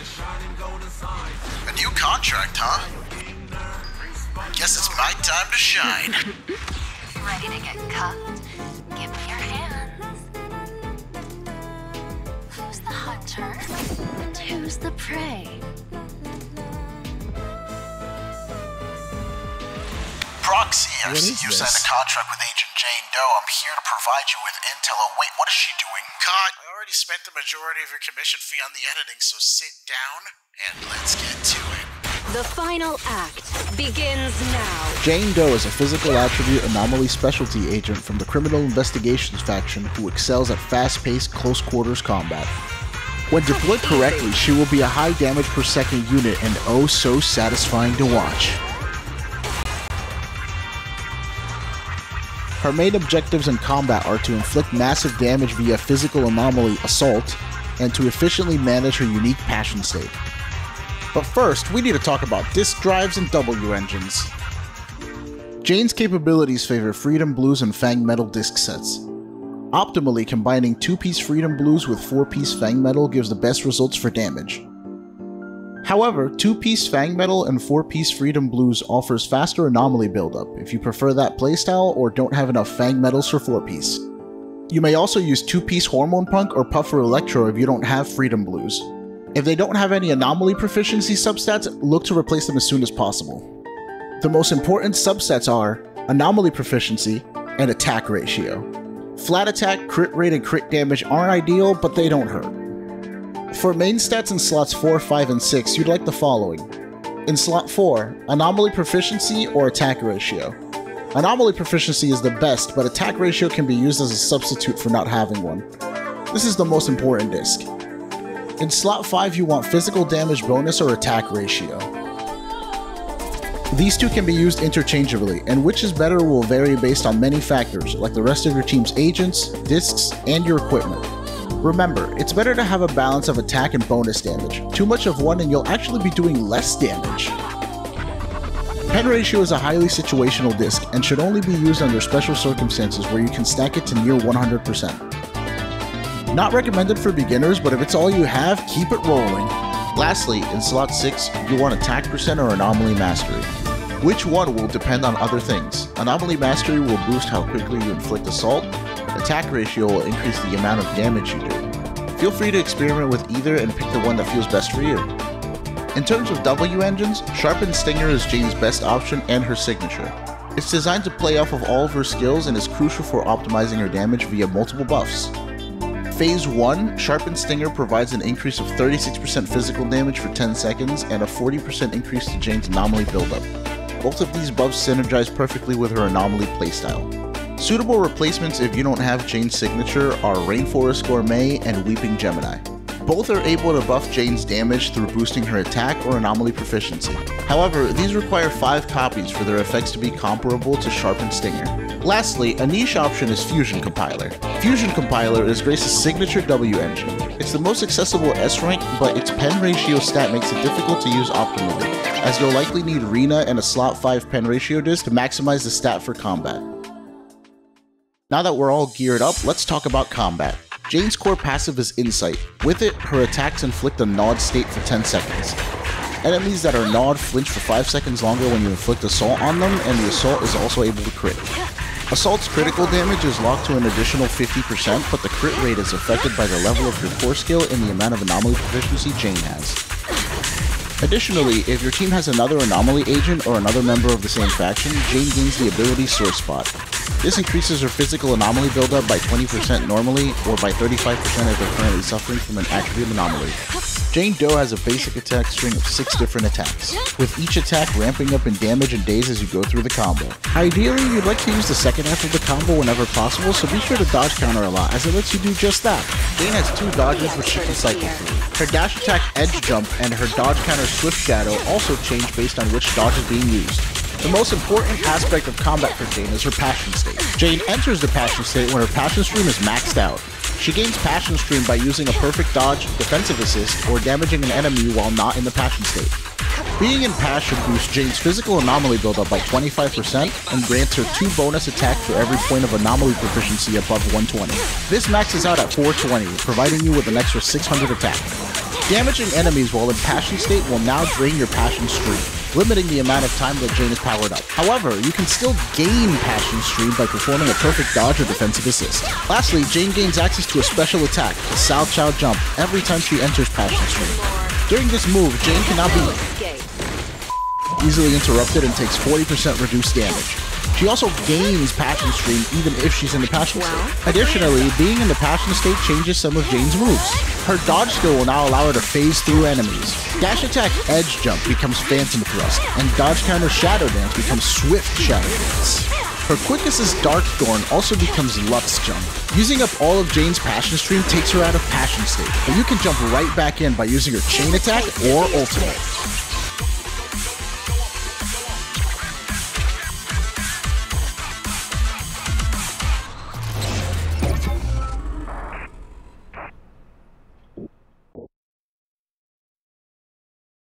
A new contract, huh? Guess it's my time to shine. Ready to get cuffed? Give me your hands. Who's the hunter and who's the prey? Proxiers, you signed a contract with Agent Jane Doe. I'm here to provide you with intel. Oh, wait, what is she doing? Cut! I already spent the majority of your commission fee on the editing, so sit down and let's get to it. The final act begins now. Jane Doe is a physical attribute anomaly specialty agent from the Criminal Investigations faction who excels at fast-paced, close-quarters combat. When deployed correctly, she will be a high damage per second unit and oh so satisfying to watch. Her main objectives in combat are to inflict massive damage via physical anomaly assault, and to efficiently manage her unique passion state. But first, we need to talk about disk drives and W engines. Jane's capabilities favor Freedom Blues and Fang Metal disk sets. Optimally, combining 2-piece Freedom Blues with 4-piece Fang Metal gives the best results for damage. However, 2-piece Fang Metal and 4-piece Freedom Blues offers faster anomaly buildup if you prefer that playstyle or don't have enough Fang Metals for 4-piece. You may also use 2-piece Hormone Punk or Puffer Electro if you don't have Freedom Blues. If they don't have any anomaly proficiency substats, look to replace them as soon as possible. The most important substats are anomaly proficiency and attack ratio. Flat attack, crit rate, and crit damage aren't ideal, but they don't hurt. For main stats in slots 4, 5, and 6, you'd like the following. In slot 4, anomaly proficiency or attack ratio. Anomaly proficiency is the best, but attack ratio can be used as a substitute for not having one. This is the most important disc. In slot 5, you want physical damage bonus or attack ratio. These two can be used interchangeably, and which is better will vary based on many factors, like the rest of your team's agents, discs, and your equipment. Remember, it's better to have a balance of attack and bonus damage. Too much of one and you'll actually be doing less damage. Pen ratio is a highly situational disc, and should only be used under special circumstances where you can stack it to near 100%. Not recommended for beginners, but if it's all you have, keep it rolling. Lastly, in slot 6, you want attack percent or anomaly mastery. Which one will depend on other things. Anomaly mastery will boost how quickly you inflict assault. Attack ratio will increase the amount of damage you do. Feel free to experiment with either and pick the one that feels best for you. In terms of W engines, Sharpened Stinger is Jane's best option and her signature. It's designed to play off of all of her skills and is crucial for optimizing her damage via multiple buffs. Phase 1, Sharpened Stinger provides an increase of 36% physical damage for 10 seconds and a 40% increase to Jane's anomaly buildup. Both of these buffs synergize perfectly with her anomaly playstyle. Suitable replacements if you don't have Jane's signature are Rainforest Gourmet and Weeping Gemini. Both are able to buff Jane's damage through boosting her attack or anomaly proficiency. However, these require 5 copies for their effects to be comparable to Sharpened Stinger. Lastly, a niche option is Fusion Compiler. Fusion Compiler is Grace's signature W engine. It's the most accessible S rank, but its pen ratio stat makes it difficult to use optimally, as you'll likely need Rena and a slot 5 pen ratio disc to maximize the stat for combat. Now that we're all geared up, let's talk about combat. Jane's core passive is Insight. With it, her attacks inflict a gnawed state for 10 seconds. Enemies that are gnawed flinch for 5 seconds longer when you inflict assault on them, and the assault is also able to crit. Assault's critical damage is locked to an additional 50%, but the crit rate is affected by the level of your core skill and the amount of anomaly proficiency Jane has. Additionally, if your team has another anomaly agent or another member of the same faction, Jane gains the ability Source Spot. This increases her physical anomaly buildup by 20% normally, or by 35% if they're currently suffering from an attribute anomaly. Jane Doe has a basic attack string of 6 different attacks, with each attack ramping up in damage and days as you go through the combo. Ideally, you'd like to use the second half of the combo whenever possible, so be sure to dodge counter a lot, as it lets you do just that. Jane has 2 dodges which she can cycle through. Her dash attack Edge Jump and her dodge counter Swift Shadow also change based on which dodge is being used. The most important aspect of combat for Jane is her Passion State. Jane enters the Passion State when her Passion Stream is maxed out. She gains Passion Stream by using a perfect dodge, defensive assist, or damaging an enemy while not in the Passion State. Being in Passion boosts Jane's physical anomaly buildup by 25% and grants her 2 bonus attacks for every point of anomaly proficiency above 120. This maxes out at 420, providing you with an extra 600 attack. Damaging enemies while in Passion State will now drain your Passion Stream, limiting the amount of time that Jane is powered up. However, you can still gain Passion Stream by performing a perfect dodge or defensive assist. Lastly, Jane gains access to a special attack, the Sao Chow Jump, every time she enters Passion Stream. During this move, Jane cannot be easily interrupted and takes 40% reduced damage. She also gains Passion Stream even if she's in the Passion State. Additionally, being in the Passion State changes some of Jane's moves. Her dodge skill will now allow her to phase through enemies. Dash attack Edge Jump becomes Phantom Thrust, and dodge counter Shadow Dance becomes Swift Shadow Dance. Her quick assist Dark Thorn also becomes Lux Jump. Using up all of Jane's Passion Stream takes her out of Passion State, but you can jump right back in by using her Chain Attack or Ultimate.